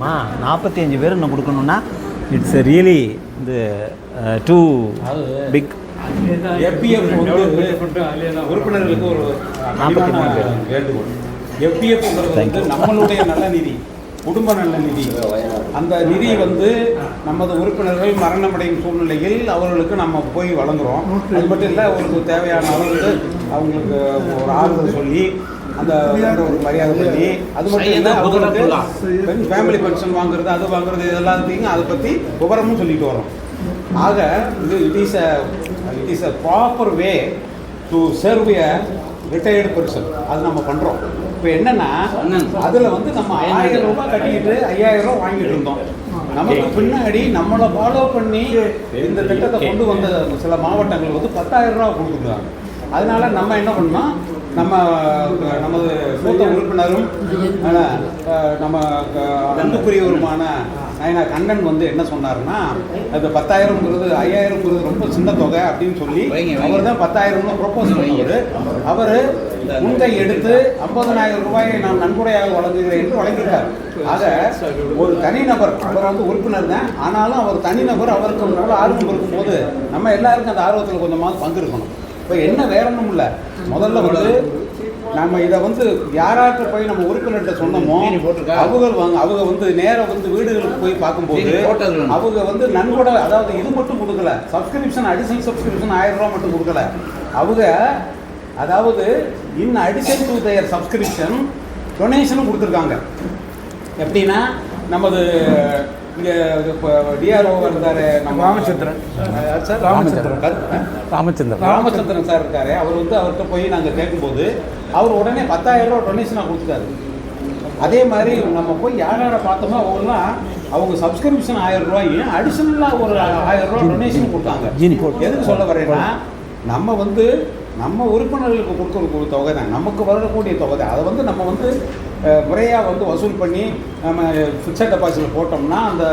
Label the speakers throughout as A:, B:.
A: 45 பேர் இன்னும் கொடுக்கணும்னா இட்ஸ் ரியலி இந்த டூ பிக்.
B: எஃப்பிஎஃப் உறுப்பினர்களுக்கு ஒரு 43 வேண்டுகோள். எஃப்பிஎஃப்ங்கிறது வந்து நம்மளுடைய நல்ல நிதி, குடும்ப நல்ல நிதி. அந்த நிதி வந்து நமது உறுப்பினர்கள் மரணமடையும் சூழ்நிலையில் அவர்களுக்கு நம்ம போய் வழங்குகிறோம். அது மட்டும் இல்லை, அவங்களுக்கு தேவையான அளவுக்கு அவங்களுக்கு ஒரு ஆறுதல் சொல்லி அந்த ஒரு மரியாதை பண்ணி, அது மட்டும் இல்லை அவங்களுக்கு ஃபேமிலி பென்ஷன் வாங்குறது, அது வாங்குறது, இதெல்லாத்தையும் அதை பற்றி விவரமும் சொல்லிட்டு வரோம். ஆக இது it is a proper way to serve a retired person. அது நம்ம பண்ணுறோம். இப்போ என்னென்னா, அதில் வந்து நம்ம 1000 ரூபாய் கட்டிக்கிட்டு 5000 ரூபா வாங்கிட்டு இருந்தோம். நமக்கு பின்னாடி நம்மளை ஃபாலோ பண்ணி இந்த திட்டத்தை கொண்டு வந்த சில மாவட்டங்கள் வந்து 10,000 ரூபா கொடுத்துருக்காங்க. அதனால நம்ம என்ன பண்ணோம், நமது மூத்த உறுப்பினரும் நம்ம அன்புக்குரியவருமான நயனா கண்ணன் வந்து என்ன சொன்னார்னா, அது 10,000ங்கிறது 5,000ங்கிறது ரொம்ப சின்ன தொகை அப்படின்னு சொல்லி அவர் தான் 10,000 ப்ரொப்போஸ் பண்ணவர். அவர் முன்கை எடுத்து 50,000 ரூபாயை நான் நன்கொடையாக வழங்குகிறேன் என்று வழங்கிட்டார். ஆக ஒரு தனிநபர், அவர் வந்து உறுப்பினர் தான், ஆனாலும் அவர் தனிநபர், அவருக்கு ஒரு நல்ல ஆர்வம் இருக்கும்போது நம்ம எல்லாருக்கும் அந்த ஆர்வத்தில் கொஞ்சமாவது பங்கு இருக்கணும். இப்போ என்ன வேற ஒன்றும் இல்லை, முதல்ல வந்து நம்ம இதை வந்து யாராட்ட போய் நம்ம உறுப்பினர்கிட்ட சொன்னோமோ அவங்க வந்து நேராக வந்து வீடுகளுக்கு போய் பார்க்கும்போது அவங்க வந்து நன்கொடை, அதாவது இது மட்டும் கொடுக்கல, சப்ஸ்கிரிப்ஷன், அடிஷனல் சப்ஸ்கிரிப்ஷன் 1000 ரூபா மட்டும் கொடுக்கல. அவங்க அதாவது in addition to their subscription டொனேஷனும் கொடுத்துருக்காங்க. எப்படின்னா, நமது இங்கே டிஆர்ஓ இருந்தார் நம்ம ராமச்சந்திரன் சார் இருக்காரு. அவர் வந்து அவர்கிட்ட போய் நாங்கள் கேட்கும்போது அவர் உடனே 10,000 ரூபா டொனேஷனாக கொடுத்துட்டாரு. அதே மாதிரி நம்ம போய் யாரை பார்த்தோமோ அவங்களாம் அவங்க சப்ஸ்கிரிப்ஷன் 1000 ரூபாயும் அடிஷனலாக ஒரு 1000 ரூபா டொனேஷன் கொடுத்தாங்க. எதுக்கு சொல்ல வரேன்னா, நம்ம வந்து நம்ம உறுப்பினர்களுக்கு கொடுக்குற தொகை தான், நமக்கு வரக்கூடிய தொகை தான். அதை வந்து நம்ம வந்து முறையாக வந்து வசூல் பண்ணி நம்ம ஃபிக்ஸட் டெபாசிட்டில் போட்டோம்னா அந்த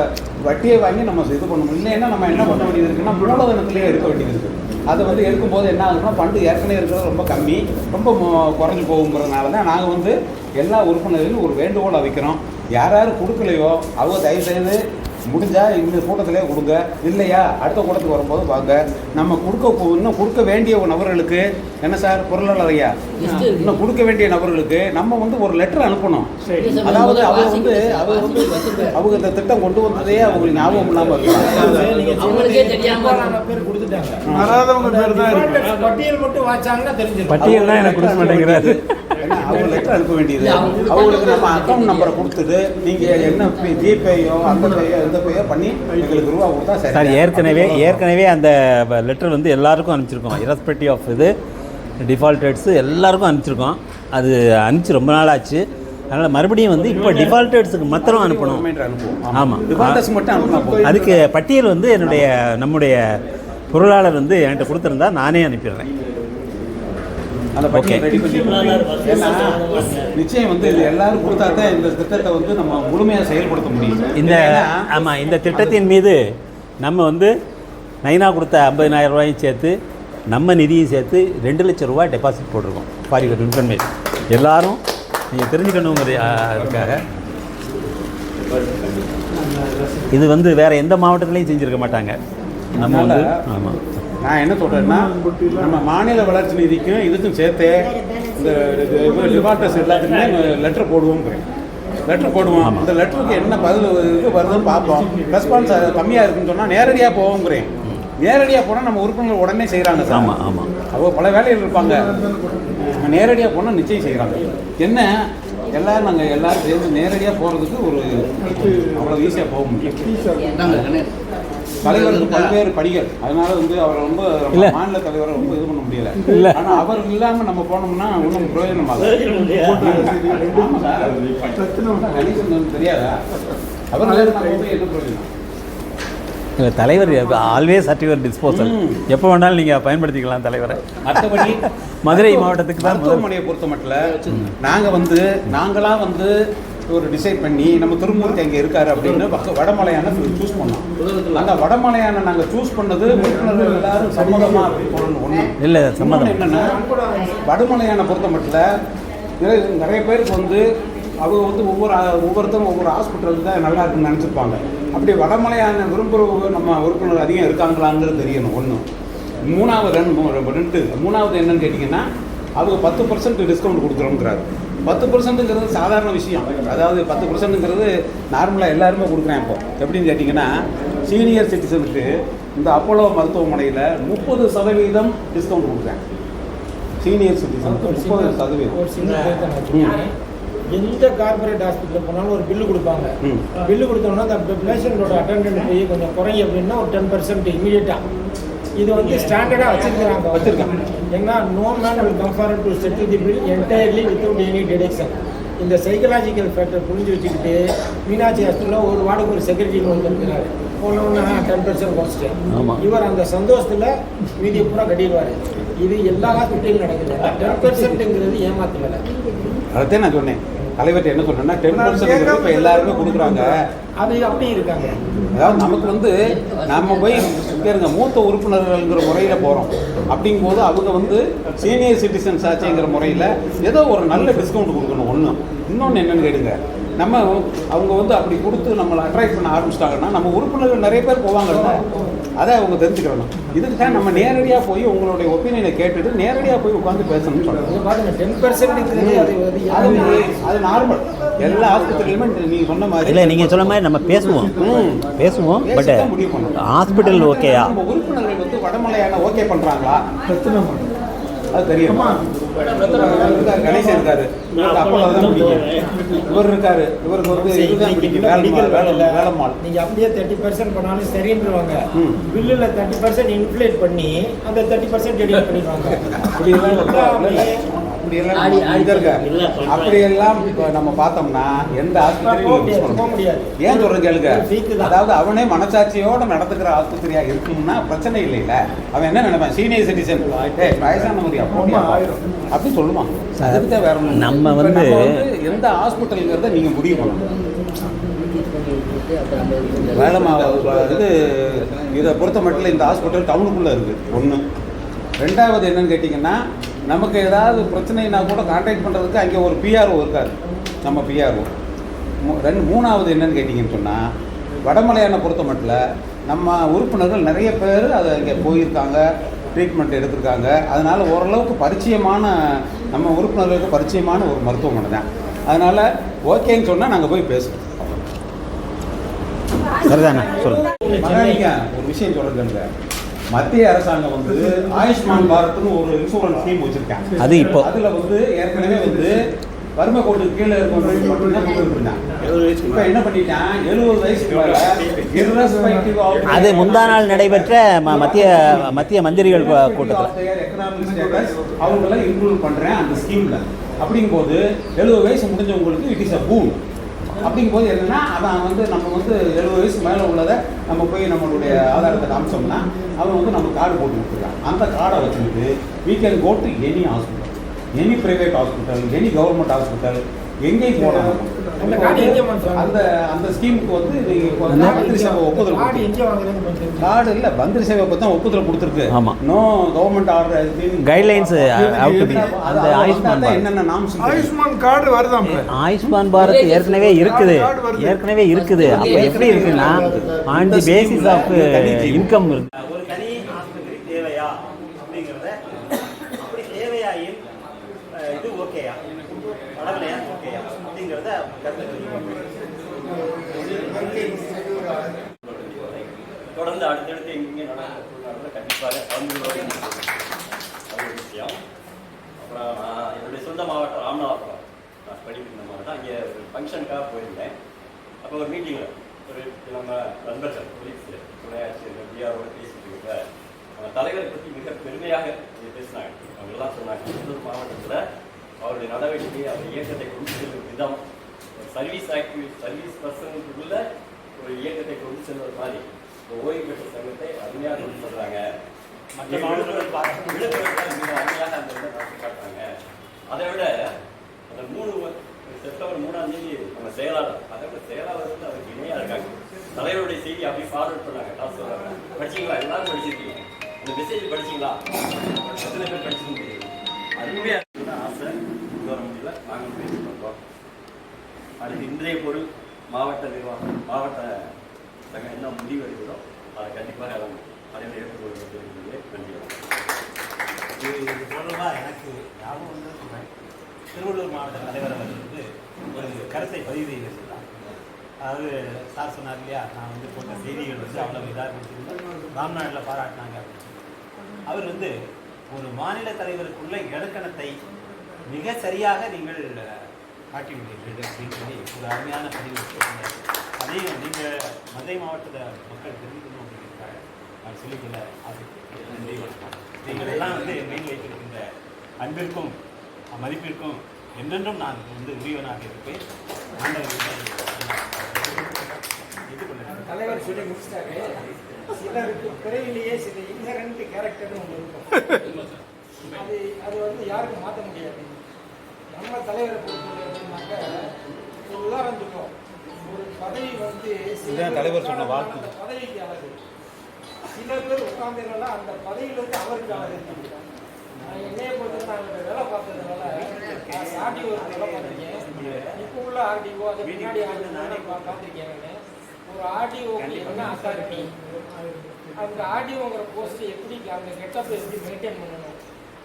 B: வட்டியை வாங்கி நம்ம இது பண்ணணும். இல்லைன்னா நம்ம என்ன பண்ண வேண்டியது இருக்குன்னா, மூலதனத்திலேயே எடுக்க வேண்டியது இருக்குது. அதை வந்து எடுக்கும்போது என்ன ஆகுதுன்னா, ஃபண்டு ஏற்கனவே இருக்கிறது ரொம்ப கம்மி, ரொம்ப குறைஞ்சி போகுங்கிறதுனால தான் நாங்கள் வந்து எல்லா உறுப்பினர்களும் ஒரு வேண்டுகோளை வைக்கிறோம். யார் யார் கொடுக்கலையோ அவங்க தயவுசெய்து முடிஞ்சால் இந்த கூட்டத்திலே கொடுங்க, இல்லையா அடுத்த கூட்டத்துக்கு வரும்போது வாங்க. நம்ம இன்னும் கொடுக்க வேண்டிய நபர்களுக்கு என்ன சார் பொருளாளர் ஐயா, இன்னும் கொடுக்க வேண்டிய நபர்களுக்கு நம்ம வந்து ஒரு லெட்டர் அனுப்பணும். அதாவது அவங்க இந்த திட்டம் கொண்டு வந்ததே அவங்களுக்கு ஞாபகம் இல்லாமல்
A: பட்டியல் தான் எனக்கு கொடுக்க மாட்டேங்கிறாரு.
B: அவங்க லெட்டர் அனுப்ப வேண்டியது, அவங்களுக்கு நம்ம அக்கௌண்ட் நம்பரை கொடுத்துட்டு நீங்கள் என்ன ஜிபேயோ அந்த பேயோ இந்த பேயோ பண்ணி எங்களுக்கு ரூபா கொடுத்தா சரி.
A: சார் ஏற்கனவே அந்த லெட்டர் வந்து எல்லாருக்கும் அனுப்பிச்சிருக்கோம். இரஸ்பெக்டிவ் ஆஃப் இது டிஃபால்டர்ஸ் எல்லாருக்கும் அனுப்பிச்சிருக்கோம். அது அனுப்பிச்சு ரொம்ப நாள் ஆச்சு. அதனால் மறுபடியும் வந்து இப்போ டிஃபால்டர்ஸுக்கு மாத்திரம் அனுப்பணும். ஆமாம்,
B: டிஃபால்டர்ஸ் மட்டும் அனுப்பணும்.
A: அதுக்கு பட்டியல் வந்து நம்முடைய பொருளாளர் வந்து என்கிட்ட கொடுத்துருந்தா நானே அனுப்பிடுறேன்.
B: அந்த பட்டியல் ரெடி பண்ணி, ஏன்னா நிச்சயம் வந்து இது எல்லாரும் கொடுத்தா தான் இந்த திட்டத்தை வந்து நம்ம முழுமையாக செயல்படுத்த முடியும்.
A: இந்த திட்டத்தின் மீது நம்ம வந்து நைனா கொடுத்த 50,000 ரூபாயும் சேர்த்து நம்ம நிதியும் சேர்த்து 2 லட்சம் ரூபாய் டெபாசிட் போட்டிருக்கோம். ஃபார் யுவர் இன்ஃபர்மேஷன், எல்லாரும் நீங்கள் தெரிஞ்சுக்கணுங்கிறதுக்காக. இது வந்து வேறு எந்த மாவட்டத்துலேயும் செஞ்சுருக்க மாட்டாங்க. நம்ம வந்து ஆமாம்,
B: நான் என்ன சொல்கிறேன்னா, நம்ம மாநில வளர்ச்சி நிதிக்கும் இதுக்கும் சேர்த்து இந்த டிபார்ட்மெண்ட்ஸ் எல்லாத்துக்குமே லெட்டர் போடுவோங்கிறேன். லெட்டர் போடுவோம். அந்த லெட்டருக்கு என்ன பதில் வருதுன்னு பார்ப்போம். ரெஸ்பான்ஸ் கம்மியாக இருக்குன்னு சொன்னால் நேரடியாக போவோங்கிறேன். நேரடியாக போனால் நம்ம உறுப்பினர்கள் உடனே செய்கிறாங்க.
A: ஆமாம் ஆமாம்,
B: அவங்க பல வேலைகள் இருப்பாங்க. நேரடியாக போனால் நிச்சயம் செய்கிறாங்க. என்ன எல்லோரும் நாங்கள் எல்லோரும் சேர்ந்து நேரடியாக போகிறதுக்கு ஒரு அவ்வளோ ஈஸியாக போக முடியும். தலைவருக்கு பல்வேறு படிகள், அதனால வந்து அவர் ரொம்ப மாநில தலைவரை ரொம்ப இது பண்ண முடியல. ஆனால் அவர் இல்லாமல் நம்ம போனோம்னா ஒன்றும் பிரயோஜனமாக தெரியாதா? அவர் என்ன பிரயோஜனம்?
A: தலைவர் ஆல்வேஸ் அட் யுவர் டிஸ்போசல். எப்போ வேணாலும் நீங்கள் பயன்படுத்திக்கலாம் தலைவரை.
B: மற்றபடி
A: மதுரை மாவட்டத்துக்கு தான்
B: மருத்துவமனையை பொறுத்த மட்டும் நாங்களாம் வந்து ஒரு டிசைட் பண்ணி நம்ம திருமூர்த்தி அங்கே இருக்காரு அப்படின்னு வடமலையான சூஸ் பண்ணோம். அந்த வடமலையான நாங்கள் சூஸ் பண்ணது உறுப்பினர்கள் எல்லாரும் சம்மதமாக அப்படின்னு சொல்லணும். ஒன்று
A: இல்லை, சம்மதம்
B: என்னென்னா, வடமலையான பொறுத்த மட்டும் நிறைய பேருக்கு வந்து அவங்க வந்து ஒவ்வொருத்தரும் ஒவ்வொரு ஹாஸ்பிட்டல் தான் நல்லா இருக்குன்னு நினச்சிருப்பாங்க. அப்படி வடமலையான விரும்புகிற நம்ம உறுப்பினர் அதிகம் இருக்காங்களாங்கிறது தெரியணும். ஒன்று. மூணாவது என்னன்னு கேட்டிங்கன்னா அவங்க 10% டிஸ்கவுண்ட் கொடுக்குறோங்கிறாரு. 10%ங்கிறது சாதாரண விஷயம். அதாவது 10%ங்கிறது நார்மலாக எல்லாருமே கொடுக்குறேன். இப்போ எப்படின்னு கேட்டிங்கன்னா சீனியர் சிட்டிசனுக்கு இந்த அப்போலோ மருத்துவமனையில் 30% டிஸ்கவுண்ட் கொடுக்குறேன். சீனியர் சிட்டிசனுக்கு 30%.
C: எந்த கார்பரேட் ஹாஸ்பிட்டலில் போனாலும் ஒரு பில்லு கொடுப்பாங்க. பில்லு கொடுத்தோம்னா அந்த பேஷண்ட்டோட அட்டெண்டன்ட் போய் கொஞ்சம் குறையும் அப்படின்னா ஒரு 10% இமீடியட்டாக. இது வந்து ஸ்டாண்டர்டாக வச்சுருக்காங்க. ஏன்னா no man will comfort to settle the bill entirely without any deduction. இந்த சைக்கலாஜிக்கல் ஃபேக்டர் புரிஞ்சு வச்சுக்கிட்டு மீனாட்சி ஹாஸ்பிட்டலில் ஒரு வார்டுக்கு ஒரு செக்ரட்டரி வந்துருக்கிறாரு. போனோன்னா 10% குறைச்சிட்டேன். இவர் அந்த சந்தோஷத்தில் மீதியை பூரா கட்டிடுவார். இது எல்லா ஹாஸ்பிட்டலும் நடக்குது. 10%ங்கிறது ஏமாத்து வேலை.
B: அதைத்தான் நான் சொன்னேன். தலைவர்கிட்ட என்ன சொன்னேன்னா 10% இப்போ எல்லாருமே கொடுக்குறாங்க.
C: அது அப்படி இருக்காங்க.
B: அதாவது நமக்கு வந்து நம்ம போய் இருங்க மூத்த உறுப்பினர்கள்ங்கிற முறையில் போகிறோம். அப்படிங்கும்போது அவங்க வந்து சீனியர் சிட்டிசன்ஸ் ஆச்சுங்கிற முறையில் ஏதோ ஒரு நல்ல டிஸ்கவுண்ட் கொடுக்கணும். இன்னொன்று என்னென்னு கேளுங்க, நம்ம அவங்க வந்து அப்படி கொடுத்து நம்மளை அட்ராக்ட் பண்ண ஆரம்பிச்சிட்டாங்கன்னா நம்ம உறுப்பினர்கள் நிறைய பேர் போவாங்கல்ல, அதை அவங்க தெரிஞ்சுக்கிறணும். இதுக்கு தான் நம்ம நேரடியாக போய் உங்களுடைய ஒப்பீனியனை கேட்டுட்டு நேரடியாக போய் உட்காந்து பேசணும்னு சொல்கிறோம்.
C: 10%
B: அது நார்மல். எல்லா ஆஸ்பத்திரியிலுமே நீங்கள் சொன்ன மாதிரி
A: இல்லை, நீங்கள் சொன்ன மாதிரி நம்ம பேசுவோம் பட்
B: முடிவு பண்ணணும்.
A: ஹாஸ்பிட்டல் ஓகேயா,
B: நம்ம உறுப்பினர்கள் வந்து வடமலையான ஓகே பண்ணுறாங்களா அது தெரியுமா? கணேசன் இருக்காரு, இவருக்கு அப்போலோ தான் பிடிக்கும். இவர் இருக்காரு, இவருக்கு வந்து இதுதான் பிடிக்கும், வேலம்மாள்.
C: நீங்க அப்படியே 30% பண்ணாலும் சரின்றுவாங்க. பில்லுல 30% இன்ஃப்ளேட் பண்ணி அந்த 30% டெடிகேட் பண்ணிடுவாங்க. அப்படியெல்லாம் இப்போ நம்ம பார்த்தோம்னா எந்த ஆஸ்பத்திரியும் போக முடியாது. ஏன் சொல்றேன் கேளுங்க, அதாவது அவனே மனசாட்சியோட நடத்துக்கிற ஆஸ்பத்திரியா இருக்கும்னா பிரச்சனை இல்லைல்ல. அவன் என்ன நினைப்பான், சீனியர் சிட்டிசன் வயசானவரியா அப்படி சொல்லுவான். அதுக்கு வேற
A: நம்ம வந்து
B: எந்த ஹாஸ்பிட்டலுங்கிறத நீங்க முடிவு பண்ணணும். இது இதை பொறுத்த மட்டும் இந்த ஹாஸ்பிட்டல் டவுனுக்குள்ளே இருக்குது. ஒன்று. ரெண்டாவது என்னன்னு கேட்டிங்கன்னா நமக்கு ஏதாவது பிரச்சனைனா கூட கான்டாக்ட் பண்ணுறதுக்கு அங்கே ஒரு பிஆர்ஓ இருக்கார், நம்ம பிஆர்ஓ. மூணாவது என்னன்னு கேட்டிங்கன்னு சொன்னால் வடமலையான பொறுத்த மட்டும் நம்ம உறுப்பினர்கள் நிறைய பேர் அதை இங்கே போயிருக்காங்க, ட்ரீட்மெண்ட் எடுத்திருக்காங்க. அதனால் ஓரளவுக்கு பரிச்சயமான நம்ம உறுப்பினர்களுக்கு பரிச்சயமான ஒரு மருத்துவமனை தான். அதனால் ஓகேன்னு சொன்னால் நாங்கள் போய் பேசுவோம்.
A: சரிதானே சொல்லுங்கள்.
B: ஒரு விஷயம் சொல்கிறேங்க, மத்திய அரசாங்கம் வந்து ஆயுஷ்மான் பாரத்னு ஒரு இன்சூரன்ஸ் ஸ்கீம் வச்சுருக்காங்க.
A: அது இப்போ
B: அதில் வந்து ஏற்கனவே வந்து வறுமை கோட்டுக்கு கீழே இருக்கவங்களுக்கு மட்டும்தான் கொடுத்துட்டு இருந்தாங்க. இப்போ என்ன பண்ணிட்டான், 70 வயசுக்கு மேலே
A: அது முந்தா நாள் நடைபெற்ற மத்திய மந்திரிகள் கூட்டத்தில்
B: எக்கனாமிக் ஸ்டேட்டஸ் அவங்களெல்லாம் இன்க்ளூட் பண்ணுறேன் அந்த ஸ்கீமில். அப்படிங்கும்போது 70 வயசு முடிஞ்சவங்களுக்கு இட் இஸ் அ பூன். அப்படிங்கும்போது என்னென்னா அவன் வந்து நம்ம வந்து 70 வயசு மேலே உள்ளதை நம்ம போய் நம்மளுடைய ஆதாரத்தை காமிச்சோம்னா அவன் வந்து நம்ம கார்டு போட்டு கொடுத்துருக்கான். அந்த கார்டை வச்சுக்கிட்டு we can go to any hospital, any private hospital, any government hospital, எங்கேயும் போகலாம். அந்த ஸ்கீமுக்கு வந்து மந்திரி சபை ஒப்புதல் கார்டு இல்லை, மந்திரி சபை பற்றி தான் ஒப்புதல் கொடுத்துருக்கு.
A: ஆமாம்,
B: நோ கவர்மெண்ட் ஆர்டர்
A: கைட்லைன்ஸ் அந்த ஆயுஷ்மான்
B: என்னென்ன நாம்ஸ்.
D: ஆயுஷ்மான் கார்டு வருதாம்.
A: ஆயுஷ்மான் பாரத் ஏற்கனவே இருக்குது. அப்போ எப்படி இருக்குன்னா on the basis of income இருக்கு. ஒரு தனி ஆஸ்பத்திரி தேவையா அப்படிங்கிறத, அப்படி தேவையாயின் இது ஓகேயா, வடமலையா ஓகேயா அப்படிங்கிறத தொடர்ந்து அடுத்தடுத்து எங்கெங்கே நடந்த கண்டிப்பாக கலந்து விஷயம். அப்புறம் நான் என்னுடைய சொந்த மாவட்டம் ராமநாதபுரம், நான் படிக்கிற மாவட்டம். அங்கே ஒரு ஃபங்க்ஷனுக்காக போயிருந்தேன். அப்போ ஒரு மீட்டிங்கில் ஒரு நம்ம நண்பர்கள் போலீஸ் துணையாட்சியர்கள் பிஆரோட பேசிட்டு இருக்க தலைவரை பற்றி மிக பெருமையாக பேசினாங்க. அவங்க எல்லாம் சொன்னாங்க, திருப்பூர் மாவட்டத்தில் அவருடைய நடவடிக்கை, அவர் இயக்கத்தை கொண்டு செல்லும் விதம், சர்வீஸ் பர்சனுக்குள்ள ஒரு இயக்கத்தை கொண்டு செல்வது மாதிரி ஓய்வு பெற்ற சங்கத்தை அருமையாக கொண்டு சொல்கிறாங்க. மற்ற மாவட்டங்கள் அருமையாக அந்த நடத்தி காட்டுறாங்க. அதை விட அந்த செப்டம்பர் 3ஆம் தேதி நம்ம செயலாளர், அதை விட செயலாளர் வந்து அவருக்கு இணையாக இருக்காங்க. தலைவருடைய செய்தி அப்படி ஃபார்வர்ட் பண்ணாங்க. நான் சொல்கிறாங்க, படிச்சிங்களா, எல்லாரும் படிச்சிருக்கீங்க, அந்த மெசேஜ் படிச்சிங்களா, எத்தனை பேர் படிச்சுக்க முடியாது. அருமையாக ஆசை வர முடியல. நாங்கள் பேசி பண்ணுறோம்.
D: இன்றைய பொருள் மாவட்ட நிர்வாகம் மாவட்ட நாங்கள் என்ன முடிவு எடுக்கிறோம் அதை கண்டிப்பாக அனைவரும் ஏற்றுக்கொள்வது நன்றி.
A: இது தொடர்பாக எனக்கு ஞாபகம் வந்து சொல்கிறேன். திருவள்ளூர் மாவட்ட தலைவர் அவர்கள் வந்து ஒரு கருத்தை பதிவு செய்திருந்தார். அதாவது சார் சொன்னார் இல்லையா, நான் வந்து போட்ட செய்திகள் வந்து அவ்வளவு இதாக இருந்துச்சு, ராம்நாட்டில் பாராட்டினாங்க அப்படின்னு சொல்லி. அவர் வந்து ஒரு மாநில தலைவருக்குள்ள இலக்கணத்தை மிக சரியாக நீங்கள் காட்டிவிட்டீர்கள் அப்படின்னு சொல்லி ஒரு அருமையான பதிவு வச்சுருந்தார். அதையும் நீங்கள் மதுரை மாவட்டத்தை மக்கள் தெரிஞ்சுக்கணும் அப்படிங்கிறதுக்காக நான் சொல்லிக்கொள்ள ஆசைப்படுகிறேன். நீங்கள் எல்லாம் வந்து மெயின் வைத்திருக்கின்ற அன்பிற்கும் மதிப்பிற்கும் என்றென்றும் நான் வந்து உரியவனாக இருப்பேன்.
C: தலைவர் சொல்லி முடிச்சிட்டாரு. சிலருக்கு பிறவிலேயே சில இன்ஹரண்ட் கேரக்டர்னு ஒன்று இருக்கும். அது வந்து யாருக்கும் மாற்ற முடியாது. நம்ம தலைவரை பொறுத்தவரைக்கும் ஒரு உதாரணம் சொல்லுவோம். ஒரு பதவி வந்து
B: தலைவர் சொன்ன வார்த்தை
C: அந்த பதவிக்கு அழகு. சில பேர் உட்கார்ந்ததுனால அந்த பதவியிலிருந்து அவருக்கு அழகு இருக்கு. என்னைய பொறுத்தவரை நாங்கள் வேலை பார்த்ததுனால ஆர்டிஓ வேலை பார்த்துருக்கேன். இப்போ உள்ள ஆர்டிஓ அதை பின்னாடி பார்த்துருக்கேன். ஒரு ஆர்டிஓக்கு என்ன அத்தாரிட்டி, அந்த ஆர்டிஓங்கிற போஸ்ட்டு எப்படி அந்த கெட்டப்பை எப்படி மெயின்டைன் பண்ணணும்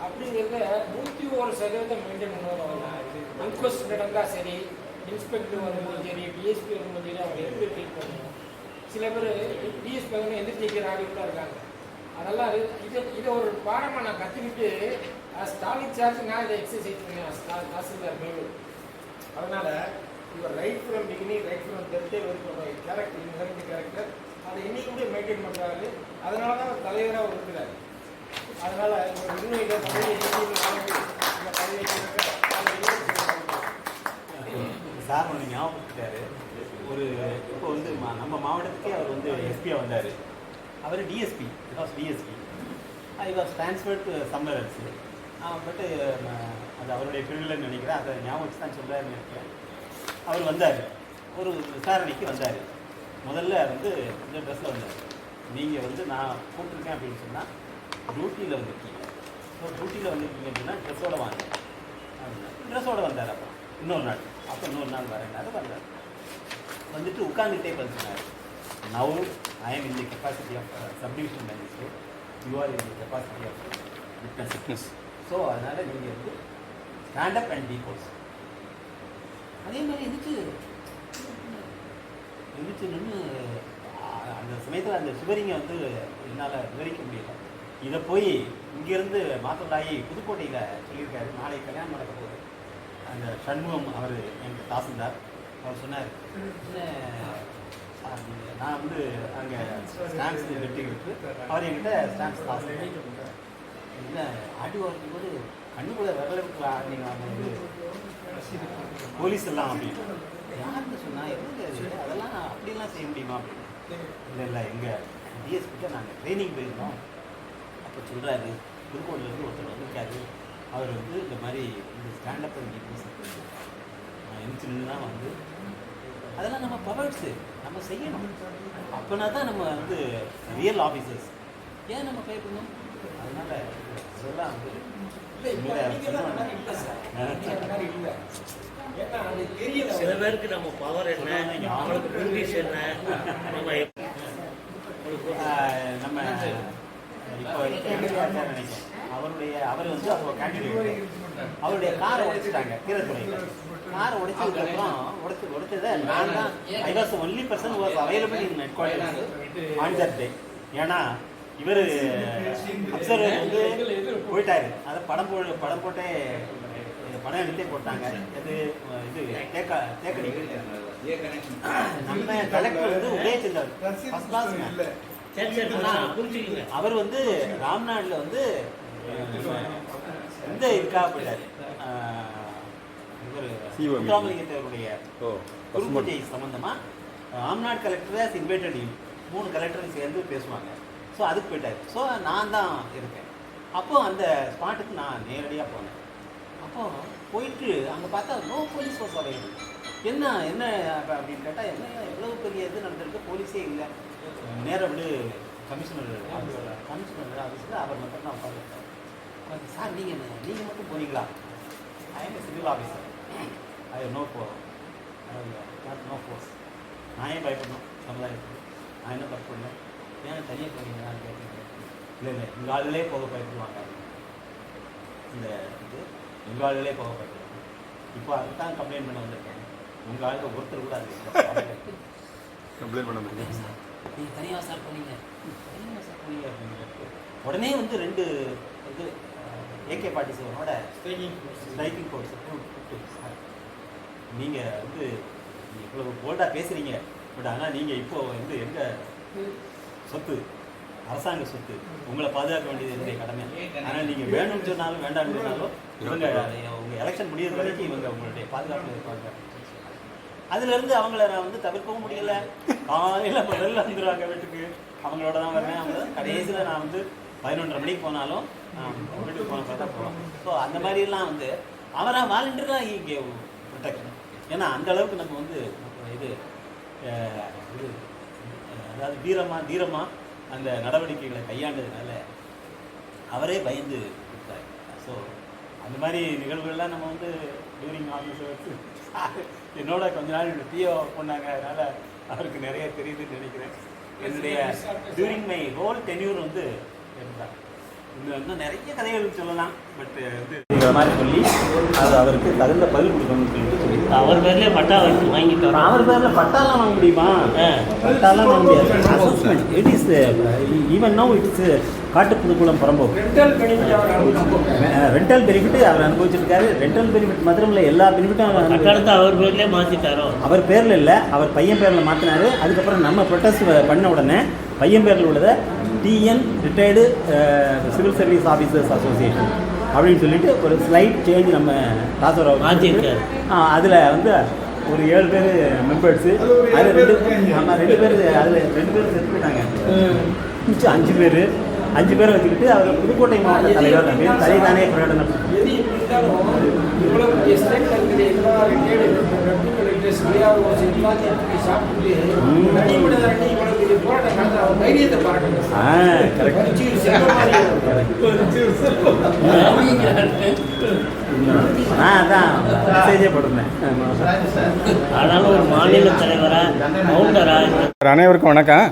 C: அப்படிங்கிறத 101% மெயின்டைன் பண்ணுவாங்க. இன்கொஸ்ட் நடந்தால் சரி, இன்ஸ்பெக்டர் வரும்போது சரி, டிஎஸ்பி வரும்போது சரி, அவங்க எப்படி ட்ரீட் பண்ணணும். சில பேர் டிஎஸ்பி வந்து எதிர்த்து ஆர்டிஓலாம் இருக்காங்க. அதெல்லாம் இதை ஒரு பாடமாக நான் கற்றுக்கிட்டு ஸ்டாலின் சார்ஜ் நான் இதை எக்ஸசைஸ் பண்ணேன் தாசில்தார் மேலு. அதனால் இவர் right from beginning right from டெல்டே வரைக்கும் கேரக்டர் இன்ஹரண்ட் கேரக்டர் அதை இன்னைக்கு கூட மெயின்டைன் பண்ணுறாரு. அதனால தான் அவர் தலைவராக அவர் இருக்கிறார். அதனால் ஒரு நிர்ணயிக்க பதவியை இந்த பதவியை
A: சார் ஒன்று ஞாபகப்படுத்தாரு. ஒரு இப்போ வந்து நம்ம மாவட்டத்துக்கே அவர் வந்து எஸ்பியாக வந்தார். அவர் DSP, because DSP I was transferred to somewhere else. But அது அவருடைய பிரிவில் நினைக்கிறேன். அதை ஞாபகம் வச்சு தான் சொல்கிறாருன்னு நினைக்கிறேன். அவர் வந்தார், ஒரு விசாரணைக்கு வந்தார். முதல்ல வந்து இந்த ட்ரெஸ்ஸில் வந்தார். நீங்கள் வந்து நான் கூப்பிட்ருக்கேன் அப்படின்னு சொன்னால் டியூட்டியில் வந்துருக்கீங்க. ஸோ டியூட்டியில் வந்துருக்கீங்க அப்படின்னா ட்ரெஸ்ஸோடு வாங்க அப்படின்னா ட்ரெஸ்ஸோடு வந்தார். அப்புறம் இன்னொரு நாள் வரேன்னாரு. வந்தார். வந்துட்டு உட்காந்துக்கிட்டே சொன்னார், now I am in the capacity of subdivision magistrate, you are in the capacity of witness. So அதனால் நீங்கள் வந்து ஸ்டாண்ட் அப் அண்ட் டீபோஸ். அதே மாதிரி எந்திரிச்சு நின்று அந்த சமயத்தில் அந்த சிவரிங்கை வந்து என்னால் விவரிக்க முடியல. இதை போய் இங்கேருந்து மாத்தலாகி புதுக்கோட்டையில் சொல்லியிருக்காரு. நாளை கல்யாணம் நடக்க போகுது. அந்த சண்முகம் அவர் எனக்கு தாசில்தார். அவர் சொன்னார், நான் வந்து அங்கே ஸ்டாம்ப்ஸ் வெட்டி விட்டு அவர் என்கிட்ட ஸ்டாம்ப்ஸ் தாசில்தார் இல்லை ஆடி வரதுக்கு போது கண்ணுக்குள்ள வரலவுக்கு நீங்கள் போலீஸ் எல்லாம் அப்படின்னு யாருன்னு சொன்னால் எவ்வளோ அதெல்லாம் அப்படிலாம் செய்ய முடியுமா அப்படின்னு. இல்லை எங்கள் டிஎஸ்பிட்ட நாங்கள் ட்ரைனிங் போயிருந்தோம். அப்போ சொல்கிறாரு, புதுக்கோட்டையிலேருந்து ஒருத்தர் வந்திருக்காரு. அவர் வந்து இந்த மாதிரி இந்த ஸ்டாண்டப் எழுந்து தான் வந்து அதெல்லாம் நம்ம பவர்ஸு நம்ம செய்யணும். அப்போனா தான் நம்ம வந்து ரியல் ஆஃபீஸர்ஸ். ஏன் நம்ம பயப்படணும்? அதனால் இதெல்லாம் வந்து
E: சில பேருக்கு நம்ம பவர் என்ன, அவங்களுக்கு பிரிட்டிஷ் என்ன, நம்ம
A: இப்போ நினைக்கிறேன் அவர் வந்து அப்போ கேண்டிடேட் அவருடைய காரை உடைச்சிட்டாங்க. கீரத்துறையில் காரை உடைச்சதை நான் தான் I was only person was available in head quarters on that day. ஏன்னா இவர் அப்சர்வர் வந்து போயிட்டாரு. அதை படம் போட்டே படம் எடுத்தே போட்டாங்க. இது தேக்கடி நம்ம கலெக்டர் வந்து உதயச்சந்தர் ஃபர்ஸ்ட் கிளாஸ். அவர் வந்து ராம்நாட்டில் வந்து இந்த இதுக்காக போயிட்டார். முத்துராமலிங்கத்தவருடைய குறும்பூஜை சம்பந்தமாக ராம்நாட் கலெக்டர் இன்வைட்டட் 3 கலெக்டரும் சேர்ந்து பேசுவாங்க. ஸோ அதுக்கு போயிட்டார். ஸோ நான் தான் இருக்கேன். அப்போது அந்த ஸ்பாட்டுக்கு நான் நேரடியாக போனேன். அப்போது போயிட்டு அங்கே பார்த்தா நோ போலீஸ் வாஸ் அவைலபிள். என்ன அப்படின்னு கேட்டால் என்ன எவ்வளோ பெரிய இது நடந்திருக்கு, போலீஸே இல்லை. நேராக விடு கமிஷனர் ஆஃபீஸில் அவர் மட்டும் தான் உட்காந்துருக்காரு. சார் நீங்கள் மட்டும் போனீங்களா? I am civil officer. I know no force. நான் ஏன் பயப்படணும் சமுதாயத்துக்கு? நான் என்ன தப்பு பண்ணேன்? ஏன் தனியாக போனீங்க நான் கேட்குறேன். இல்லை எங்கள் ஆளுகளே போக பயப்படுவாங்க. இந்த இது எங்கள் ஆளுகளே போக பயப்படுவாங்க. இப்போ அதுதான் கம்ப்ளைண்ட் பண்ண வந்திருக்கேன். உங்கள் ஆளுக்கு ஒருத்தர் கூட அது
F: கம்ப்ளைண்ட் பண்ண முடியும்.
A: நீங்கள் தனியாக சார் போனீங்க அப்படின்னு உடனே வந்து 2 இது AK-47 ஸ்ட்ரைக்கிங் ஃபோர்ஸ் நீங்கள் வந்து இவ்வளோ போல்டாக பேசுகிறீங்க. பட் ஆனால் நீங்கள் இப்போ வந்து எங்கள் சொத்து, அரசாங்க சொத்து, உங்களை பாதுகாக்க வேண்டியது என்னுடைய கடமை. ஆனால் நீங்கள் வேணும்னு சொன்னாலும் வேண்டாம்னு சொன்னாலும் இவங்க உங்கள் எலெக்ஷன் முடியிற வரைக்கும் இவங்க உங்களுடைய பாதுகாப்பில் இருப்பாங்க. அதுலேருந்து அவங்கள நான் வந்து தவிர்க்கவும் முடியலை. காலையில் முதல்ல வந்துடுவாங்க வீட்டுக்கு, அவங்களோட தான் வருவேன். அவங்க கடைசியில் நான் வந்து 11:30 மணிக்கு போனாலும் வீட்டுக்கு போன பார்த்தா போவோம். ஸோ அந்த மாதிரிலாம் வந்து அவராக வாலண்டியராக இங்கே ப்ரொடெக்ஷன். ஏன்னா அந்த அளவுக்கு நம்ம வந்து இது அதாவது தீரமாக அந்த நடவடிக்கைகளை கையாண்டதுனால அவரே பயந்து கொடுத்தார். ஸோ அந்த மாதிரி நிகழ்வுகள்லாம் நம்ம வந்து டியூரிங் ஆஃபீஸை வச்சு என்னோட கொஞ்ச நாள் பிஓ பண்ணாங்க. அதனால் அவருக்கு நிறைய தெரியுதுன்னு நினைக்கிறேன். என்னுடைய டியூரிங் மை ஹோல் டென்யூர் வந்து இருந்தார். இன்னும் நிறைய கதைகள் சொல்லலாம். பட் வந்து இந்த மாதிரி சொல்லி அது அவருக்கு தகுந்த பதில் கொடுக்கணும்னு சொல்லிட்டு
E: அவர் பேர்லேயே பட்டா வாங்கிட்டு வரோம்.
A: அவர் பேரில் பட்டாலாம் வாங்க முடியுமா? பட்டாலாம் வாங்க முடியாது. Assessment it is even no it's Kattupudukulam புறம்போக்கு ரெண்டல் பெனிஃபிட் அவர் அனுபவிச்சிருக்காரு. ரெண்டல் பெனிஃபிட் மாத்திரம் இல்லை, எல்லா பெனிஃபிட்டும்
E: கட்டடத்தை அவர் பேர்லேயே மாற்றிட்டாரோ.
A: அவர் பேரில் இல்லை, அவர் பையன் பேரில் மாற்றினார். அதுக்கப்புறம் நம்ம ப்ரொட்டஸ்ட் பண்ண உடனே பையன் பேரில் உள்ளதை TN retired civil service officers association அப்படின்னு சொல்லிட்டு ஒரு ஸ்லைட் சேஞ்ச் நம்ம தாசராவ்
E: மாற்றிருக்காரு.
A: அதில் வந்து ஒரு 7 பேர் மெம்பர்ஸு, அதில் 2 பேர் அதில் 2 பேர் செத்து போயிட்டாங்க. மிச்சம் 5 பேரை வச்சுக்கிட்டு அவர் புதுக்கோட்டை மாவட்ட தலைவர் தலைதானே பிரகடனம். அதான் மெசேஜே போட்டிருந்தேன்.
E: ஆனாலும் ஒரு மாநில தலைவராக கவுண்டராக.
F: அனைவருக்கும் வணக்கம்.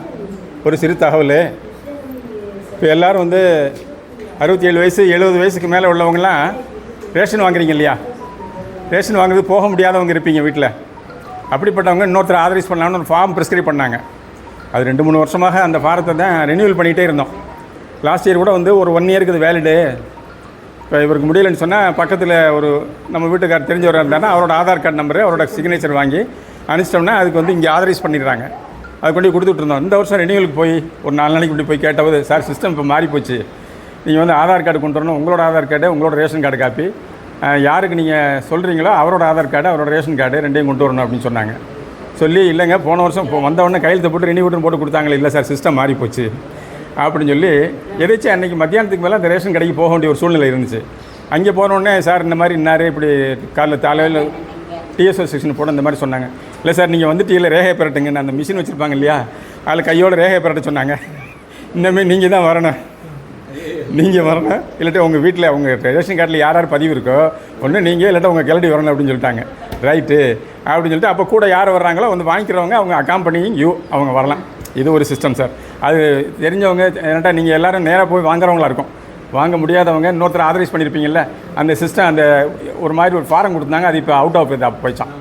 F: ஒரு சிறு தகவல். இப்போ எல்லோரும் வந்து 67 வயசு 70 வயசுக்கு மேலே உள்ளவங்களாம் ரேஷன் வாங்குறீங்க இல்லையா? ரேஷன் வாங்குறது போக முடியாதவங்க இருப்பீங்க வீட்டில். அப்படிப்பட்டவங்க இன்னொருத்தர் ஆதரைஸ் பண்ணலாம்னு ஒரு ஃபார்ம் ப்ரிஸ்கிரைப் பண்ணாங்க. அது 2-3 வருஷமாக அந்த ஃபாரத்தை தான் ரெனியூவல் பண்ணிகிட்டே இருந்தோம். லாஸ்ட் இயர் கூட வந்து ஒரு 1 இயருக்கு இது வேலிடு. இப்போ இவருக்கு முடியலைன்னு சொன்னால் பக்கத்தில் ஒரு நம்ம வீட்டுக்கார் தெரிஞ்சவராக இருந்தாருன்னா அவரோட ஆதார் கார்டு நம்பரு அவரோட சிக்னேச்சர் வாங்கி அனுப்பிச்சிட்டோம்னா அதுக்கு வந்து இங்கே ஆதரைஸ் பண்ணிடுறாங்க. அது கொண்டு கொடுத்துட்ருந்தோம். இந்த வருஷம் ரெனியூவலுக்கு போய் ஒரு 4 நாளைக்கு இப்படி போய் கேட்டபோது, சார் சிஸ்டம் இப்போ மாறி போச்சு, நீங்கள் வந்து ஆதார் கார்டு கொண்டு வரணும், உங்களோட ஆதார் கார்டு உங்களோட ரேஷன் கார்டு காப்பி, யாருக்கு நீங்கள் சொல்கிறீங்களோ அவரோட ஆதார் கார்டு அவரோட ரேஷன் கார்டு 2யும் கொண்டு வரணும் அப்படின்னு சொன்னாங்க. சொல்லி இல்லைங்க போன வருஷம் இப்போ வந்தவொடனே கையெழுத்து போட்டு ரெனியூவல்னு போட்டு கொடுத்தாங்களே, இல்லை சார் சிஸ்டம் மாறி போச்சு அப்படின்னு சொல்லி எதாச்சும் அன்றைக்கி மத்தியானத்துக்கு மேலே அந்த ரேஷன் கடைக்கு போக வேண்டிய ஒரு சூழ்நிலை இருந்துச்சு. அங்கே போனோடனே சார் இந்த மாதிரி இன்னார் இப்படி காலையில் TSO செக்ஷன் போட இந்த மாதிரி சொன்னாங்க. இல்லை சார் நீங்கள் வந்துட்டு இல்லை ரேகை பெறட்டுங்கன்னு அந்த மிஷின் வச்சுருப்பாங்க இல்லையா, அதில் கையோட ரேகை பெறட்ட சொன்னாங்க. இனிமேல் நீங்கள் தான் வரணும், நீங்கள் வரணும், இல்லாட்டி உங்கள் வீட்டில் உங்கள் ரேஷன் கார்டில் யார் பதிவு இருக்கோ ஒன்று நீங்கள் இல்லாட்டி உங்கள் கிளடி வரணும் அப்படின்னு சொல்லிட்டாங்க. ரைட்டு அப்படின்னு சொல்லிட்டு அப்போ கூட யார் வர்றாங்களோ வந்து வாங்கிக்கிறவங்க அவங்க அக்காம்பனியும் அவங்க வரலாம். இது ஒரு சிஸ்டம் சார். அது தெரிஞ்சவங்க ஏன்னாட்டா நீங்கள் எல்லோரும் நேராக போய் வாங்குறவங்களா இருக்கும். வாங்க முடியாதவங்க இன்னொருத்தர் ஆதரைஸ் பண்ணியிருப்பீங்கல்ல, அந்த சிஸ்டம் அந்த ஒரு மாதிரி ஒரு ஃபாரம் கொடுத்தாங்க. அது இப்போ அவுட் ஆஃப் இது போயிச்சான்.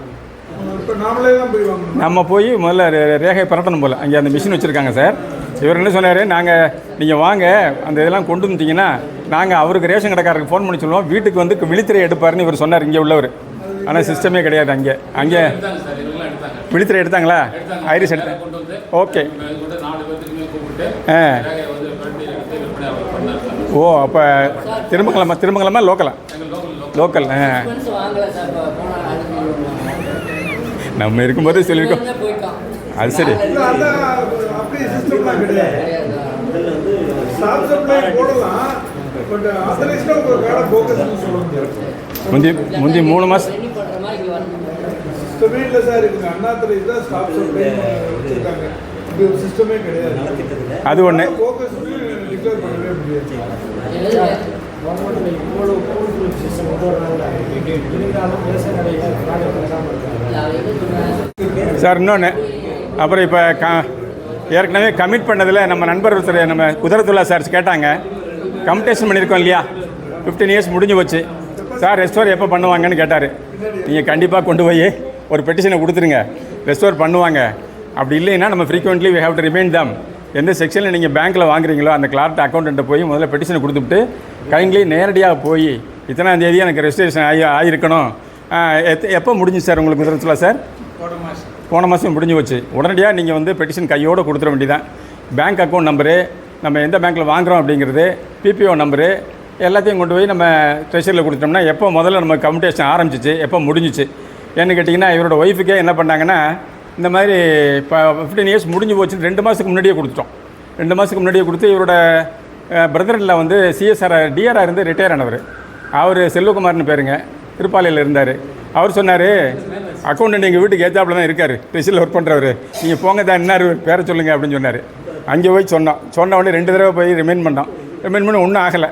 F: நம்ம போய் முதல்ல ரேகை பரட்டணும் போல் அங்கே அந்த மிஷின் வச்சுருக்காங்க சார். இவர் என்ன சொன்னார், நீங்கள் வாங்க அந்த இதெல்லாம் கொண்டு வந்துட்டிங்கன்னா நாங்கள் அவருக்கு ரேஷன் கடைக்காரருக்கு ஃபோன் பண்ணி சொல்லுவோம், வீட்டுக்கு வந்து விழித்திரை எடுப்பாருன்னு இவர் சொன்னார் இங்கே உள்ளவர். ஆனால் சிஸ்டமே கிடையாது. அங்கே விழித்திரை எடுத்தாங்களா? ஐரிஸ் எடுத்தாங்க. ஓகே. ஓ அப்போ திருமங்கலமா லோக்கல் நம்ம இருக்கும்போது சொல்லியிருக்கோம். அது சரி. முந்தி 3 மாதம் அது ஒன்று.
C: கவர்மெண்ட்டில் இவ்வளோ கூடுதல் சிஸ்டம் கொண்டு வரனால இருந்தாலும் விவசாய நிலையில் ப்ராடக்ட் இல்லாமல் இருக்காங்க.
F: சார் இன்னொன்று அப்புறம் இப்போ ஏற்கனவே கமிட் பண்ணதில் நம்ம நண்பர் ஒருத்தர் நம்ம குதிரத்துல்லா சார் கேட்டாங்க, கமிட்டேஷன் பண்ணியிருக்கோம் இல்லையா, 15 இயர்ஸ் முடிஞ்சு போச்சு சார், ரெஸ்டோர் எப்போ பண்ணுவாங்கன்னு கேட்டார். நீங்கள் கண்டிப்பாக கொண்டு போய் ஒரு பெட்டிஷனை கொடுத்துருங்க, ரெஸ்டோர் பண்ணுவாங்க. அப்படி இல்லைன்னா நம்ம frequently we have to remind them. எந்த செக்ஷனில் நீங்கள் பேங்க்கில் வாங்குறீங்களோ அந்த கிளார்ட் அக்கௌண்ட்டை போய் முதல்ல பெட்டிஷனை கொடுத்துட்டு கைண்ட்லி நேரடியாக போய் இத்தனாம் தேதி எனக்கு ரெஜிஸ்ட்ரேஷன் ஆகிருக்கணும். எப்போ முடிஞ்சு சார் உங்களுக்கு குதிரத்துல்லா சார்? போன மாதம் முடிஞ்சு போச்சு. உடனடியாக நீங்கள் வந்து பெட்டிஷன் கையோடு கொடுத்துட வேண்டியதான். பேங்க் அக்கௌண்ட் நம்பரு, நம்ம எந்த பேங்க்கில் வாங்குகிறோம் அப்படிங்கிறது, பிபிஓ நம்பரு எல்லாத்தையும் கொண்டு போய் நம்ம ட்ரெஷரியில் கொடுத்தோம்னா எப்போ முதல்ல நம்ம கம்யூனிகேஷன் ஆரம்பிச்சிச்சு, எப்போ முடிஞ்சிச்சு ஏன்னு கேட்டிங்கன்னா, இவரோட ஒய்ஃபுக்கே என்ன பண்ணாங்கன்னா, இந்த மாதிரி இப்போ 15 இயர்ஸ் முடிஞ்சு போச்சுன்னு 2 மாதத்துக்கு முன்னாடியே கொடுத்துட்டோம். 2 மாதத்துக்கு முன்னாடியே கொடுத்து இவரோட பிரதரில் வந்து சிஎஸ்ஆர் டிஆர்ஆர் இருந்து ரிட்டையர் ஆனவர், அவர் செல்வகுமார்னு பேருங்க, திருப்பாலையில் இருந்தார். அவர் சொன்னார், அக்கௌண்ட் எங்கள் வீட்டுக்கு ஏற்றாப்புல தான் இருக்கார், ட்ரெஷரியில் ஒர்க் பண்ணுறவர், நீங்கள் போங்க தான் என்னார் பேரை சொல்லுங்கள் அப்படின்னு சொன்னார். அங்கே போய் சொன்ன உடனே 2 தடவை போய் ரிமைண்ட் பண்ணி ஒன்றும் ஆகலை.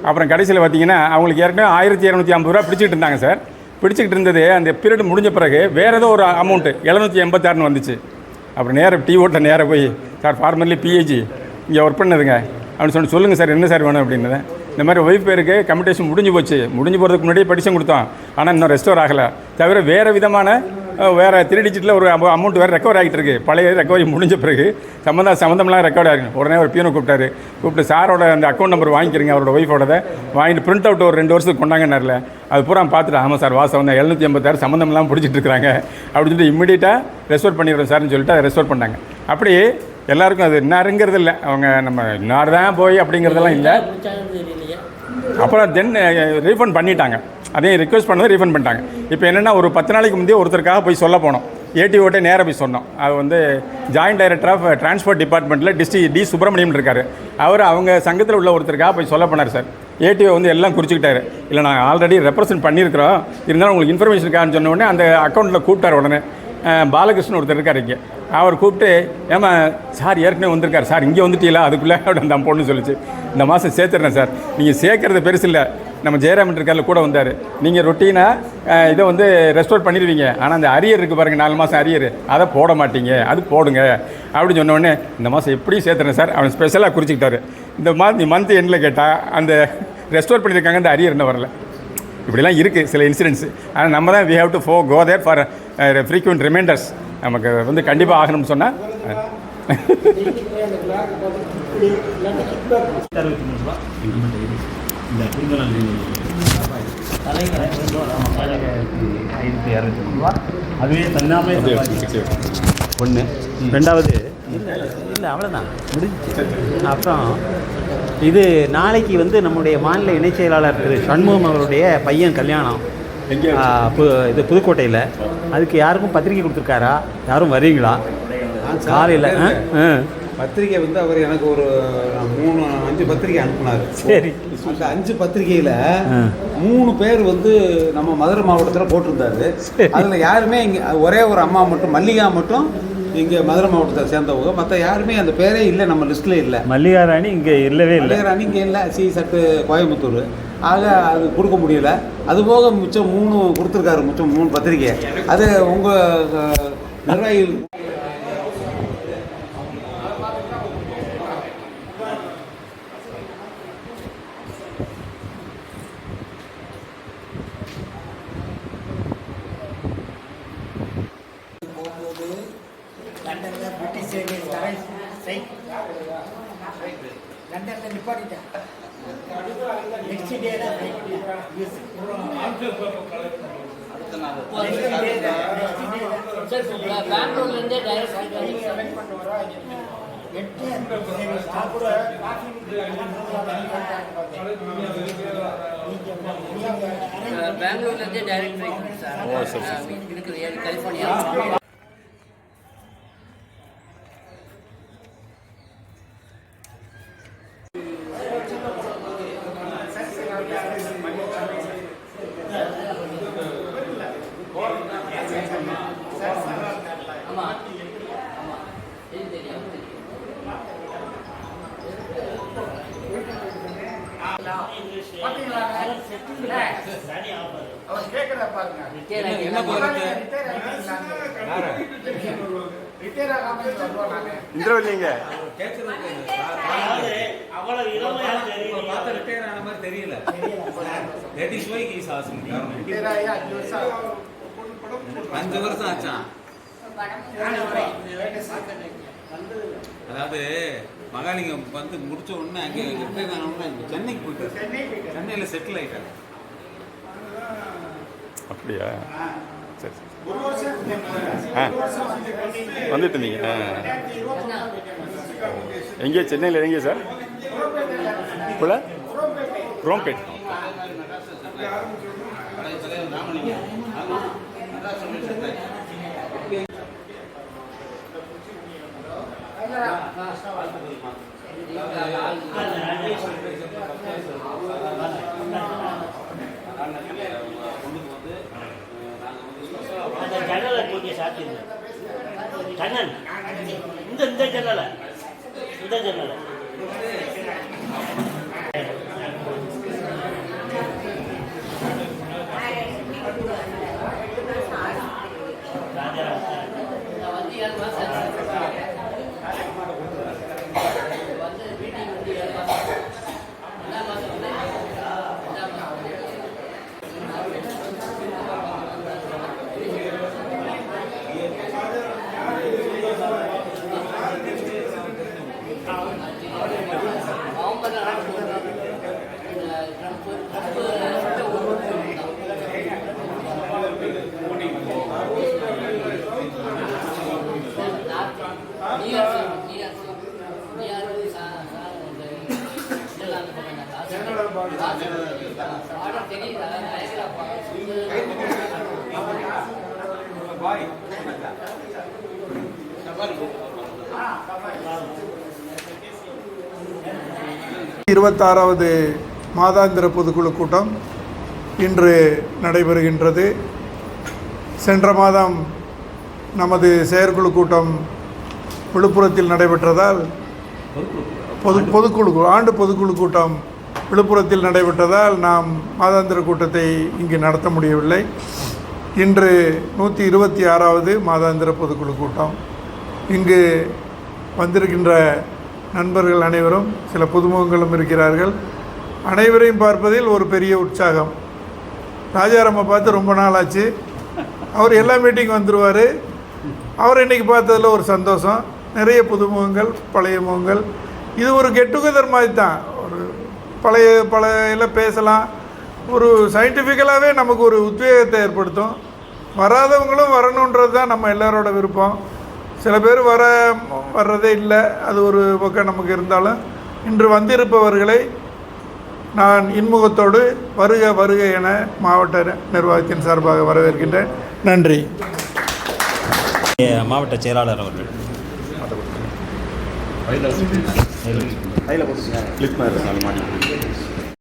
F: அப்புறம் கடைசியில் பார்த்தீங்கன்னா அவங்களுக்கு ஏற்கனவே 1250 ரூபா பிடிச்சிக்கிட்டு இருந்தாங்க சார். பிடிச்சிக்கிட்டு இருந்தது அந்த பீரியட் முடிஞ்ச பிறகு வேறு ஏதோ ஒரு அமௌண்ட்டு 786 வந்துச்சு. அப்புறம் நேராக டிஓட்ட நேராக போய், சார் ஃபார்மர்லி பிஹெச்சி இங்கே ஒர்க் பண்ணதுங்க அப்படின்னு சொல்லுங்கள் சார், என்ன சார் வேணும் அப்படின்னு. இந்த மாதிரி ஒய்ஃப் பேருக்கு கம்யூனிகேஷன் முடிஞ்சு போகிறதுக்கு முன்னாடியே பெட்டிஷன் கொடுத்தோம், ஆனால் இன்னும் ரெஸ்டோர் ஆகலை. தவிர வேறு விதமான வேறு 3 டிஜிட்டில் ஒரு அமௌண்ட் வேறு ரெக்கவர் ஆகிட்டு இருக்குது. பழைய ரெக்கவரி முடிஞ்ச பிறகு சம்மந்தம்லாம் ரெக்கவர் ஆகிருக்கு. உடனே ஒரு பியூனை கூப்பிட்டு சாரோட அந்த அக்கௌண்ட் நம்பர் வாங்கிக்கிறீங்க, அவரோட ஒய்ஃபோடதை வாங்கிட்டு பிரிண்ட் அவுட் ஒரு 2 வருஷத்துக்கு கொண்டாங்கன்னார்ல. அது பூரா பார்த்துட்டு, ஆமாம் சார் வாசம் வந்து 786 சம்மந்தம்லாம் பிடிச்சிட்டு இருக்கிறாங்க அப்படின்னு சொல்லிட்டு இம்மிடியட்டாக ரெஸ்டோர் பண்ணிடுறோம் சார்னு சொல்லிட்டு அதை ரெஸ்டோர் பண்ணாங்க. அப்படி எல்லாருக்கும் அது இன்னாருங்கிறது இல்லை, அவங்க நம்ம இன்னார் தான் போய் அப்படிங்கிறதெல்லாம் இல்லை. அப்புறம் தென் ரீஃபண்ட் பண்ணிட்டாங்க, அதையும் ரிக்வெஸ்ட் பண்ணதை ரீஃபண்ட் பண்ணிட்டாங்க. இப்போ என்னென்னா, ஒரு 10 நாளைக்கு முந்தைய ஒருத்தருக்காக போய் சொல்ல போனோம், ஏடிஓட்டே நேராக போய் சொன்னோம். அது வந்து ஜாயின்ட் டைரக்டர் ஆஃப் டிரான்ஸ்போர்ட் டிபார்ட்மெண்ட்டில் டி சுப்பிரமணியம் இருக்கார். அவங்க சங்கத்தில் உள்ள ஒருத்தருக்காக போய் சொல்ல போனார் சார். ஏடிஓ வந்து எல்லாம் குறிச்சிக்கிட்டாரு, இல்லை நாங்கள் ஆல்ரெடி ரெப்ரசன்ட் பண்ணியிருக்கிறோம், இருந்தாலும் உங்களுக்கு இன்ஃபர்மேஷனுக்கான்னு சொன்ன உடனே அந்த அக்கௌண்ட்டில் கூப்பிட்டார். உடனே பாலகிருஷ்ணன் ஒருத்தர் இருக்கார் இங்கே, அவர் கூப்பிட்டு, ஏமா சார் ஏற்கனவே வந்திருக்கார் சார், இங்கே வந்துட்டீங்களா, அதுக்குள்ளே அந்த பொண்ணு சொல்லிச்சு, இந்த மாதம் சேர்த்துறேன் சார், நீங்கள் சேர்க்கறது பெருசு இல்லை, நம்ம ஜெயராமன் இருக்கார்ல கூட வந்தார், நீங்கள் ரொட்டீனாக இதை வந்து ரெஸ்டோர் பண்ணிடுவீங்க, ஆனால் அந்த அரியர் இருக்குது பாருங்கள் 4 மாதம் அரியர், அதை போட மாட்டீங்க, அது போடுங்க அப்படின்னு சொன்னோடனே, இந்த மாதம் எப்படியும் சேர்த்துறேன் சார், அவன் ஸ்பெஷலாக குறிச்சிக்கிட்டாரு. இந்த மந்த் எண்டில் கேட்டால் அந்த ரெஸ்டோர் பண்ணியிருக்காங்க, அந்த அரியர் இன்னும் வரல. இப்படிலாம் இருக்குது சில இன்சிடென்ட்ஸு. ஆனால் நம்ம தான் we have to go there for frequent reminders. நமக்கு வந்து கண்டிப்பாக ஆகணும்னு சொன்னால்
A: 63 ரூபா இந்த குறுங்கல் 563 ரூபா. அதுவே தன்னாமே ஒன்று. ரெண்டாவது இல்லை அவ்வளோதான் முடிஞ்சிச்சு. அப்புறம் இது நாளைக்கு வந்து நம்முடைய மாநில இணைச் செயலாளர் திரு சண்முகம் அவருடைய பையன் கல்யாணம் இது புதுக்கோட்டையில். அதுக்கு யாருக்கும் பத்திரிக்கை கொடுத்துருக்காரா? யாரும் வரீங்களா? காலையில்
B: பத்திரிக்கை வந்து அவர் எனக்கு ஒரு 3-5 பத்திரிக்கை அனுப்புனார்.
A: சரி,
B: அந்த 5 பத்திரிக்கையில் 3 பேர் வந்து நம்ம மதுரை மாவட்டத்தில் போட்டிருந்தாரு. அதில் யாருமே இங்கே ஒரே ஒரு அம்மா மட்டும், மல்லிகா மட்டும் இங்கே மதுரை மாவட்டத்தை சேர்ந்தவங்க, மற்ற யாருமே அந்த பேரே இல்லை, நம்ம லிஸ்ட்டில் இல்லை.
A: மல்லிகா ராணி இங்கே இல்லவே இல்லை.
B: மல்லிகா ராணி இங்கே இல்லை, சட்டு கோயம்புத்தூர். ஆக அது கொடுக்க முடியல. அதுபோக மிச்சம் 3 கொடுத்துருக்காரு, மிச்சம் 3 பத்திரிக்கை. அது உங்கள் நிர்வாகிகள்
C: லண்டனில் பிரிட்டிஷ் லண்டனில் நிப்பாட்டிட்டேன். நெக்ஸ்ட் டே தான்
E: பெங்களூர்லேருந்தே டைரக்ட் பெங்களூர்லேருந்தே டைரக்ட் சார் இருக்குது கலிஃபோர்னியா. தனி ஆஃபர்.
C: அவர் கேட்கறத பாருங்க.
B: என்ன போறது
C: ரிட்டையர் ஆகாம வருவோம் நாங்க.
F: இந்திரவல்லிங்க
E: அதாவது அவ்வளவு இளமையா தெரியல.
B: பார்த்தா ரிட்டையர் ஆன மாதிரி தெரியல. That is why he is asking.
C: Retire ஆகி 5 வருஷம் ஆகும்.
B: 5 வருஷம் ஆச்சான். அதாவது மகாலிங்கம் வந்து முடிச்ச உடனே அங்கே ரிட்டையர் ஆன உடனே சென்னைக்கு போயிட்டாரு. சென்னையில் செட்டில் ஆயிட்டாரு.
F: அப்படியா? சரி சரி.
C: ஒரு வருஷம்
F: வந்துட்டு இருந்தீங்க. எங்கே சென்னையில் எங்கே சார்? புல குரோம்பேட்.
E: அந்த ஜன்னலை நீங்க சாத்திடுங்க. கண்ணன் இந்த ஜன்னலை
B: பாய்
G: 26வது மாதாந்திர பொதுக்குழு கூட்டம் இன்று நடைபெறுகின்றது. சென்ற மாதம் நமது செயற்குழு கூட்டம் விழுப்புரத்தில் நடைபெற்றதால் ஆண்டு பொதுக்குழு கூட்டம் விழுப்புரத்தில் நடைபெற்றதால் நாம் மாதாந்திர கூட்டத்தை இங்கு நடத்த முடியவில்லை. இன்று 126வது மாதாந்திர பொதுக்குழு கூட்டம். இங்கு வந்திருக்கின்ற நண்பர்கள் அனைவரும் சில புதுமுகங்களும் இருக்கிறார்கள். அனைவரையும் பார்ப்பதில் ஒரு பெரிய உற்சாகம். ராஜாராமை பார்த்து ரொம்ப நாள் ஆச்சு. அவர் எல்லா மீட்டிங் வந்துடுவார். அவர் இன்றைக்கி பார்த்ததில் ஒரு சந்தோஷம். நிறைய புதுமுகங்கள், பழைய முகங்கள். இது ஒரு கெட் டுகெதர் மாதிரி தான். ஒரு பழைய பேசலாம். ஒரு சயின்டிஃபிக்கலாகவே நமக்கு ஒரு உத்வேகத்தை ஏற்படுத்தும். வராதவங்களும் வரணுன்றது தான் நம்ம எல்லாரோட விருப்பம். சில பேர் வர்றதே இல்லை. அது ஒரு பக்கம் நமக்கு இருந்தாலும் இன்று வந்திருப்பவர்களை நான் இன்முகத்தோடு வருக வருக என மாவட்ட நிர்வாகத்தின் சார்பாக வரவேற்கின்றேன். நன்றி.
A: மாவட்ட செயலாளர் அவர்கள்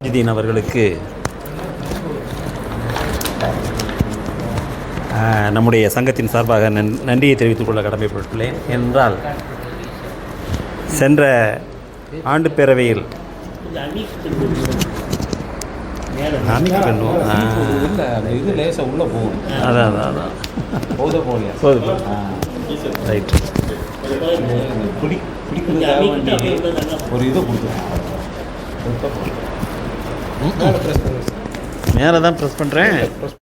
A: ஜிதீன் அவர்களுக்கு நம்முடைய சங்கத்தின் சார்பாக நன்றியை தெரிவித்துக் கொள்ள கடமைப்பட்டுள்ளேன். என்றால் சென்ற ஆண்டு பேரவையில்
B: இது லேசாக உள்ளே போகும்.
A: அதான் போகுது ரைட்.
B: ஒரு இதை கொடுத்துருவோம்.
A: மேலே தான் ப்ரெஸ் பண்ணுறேன்.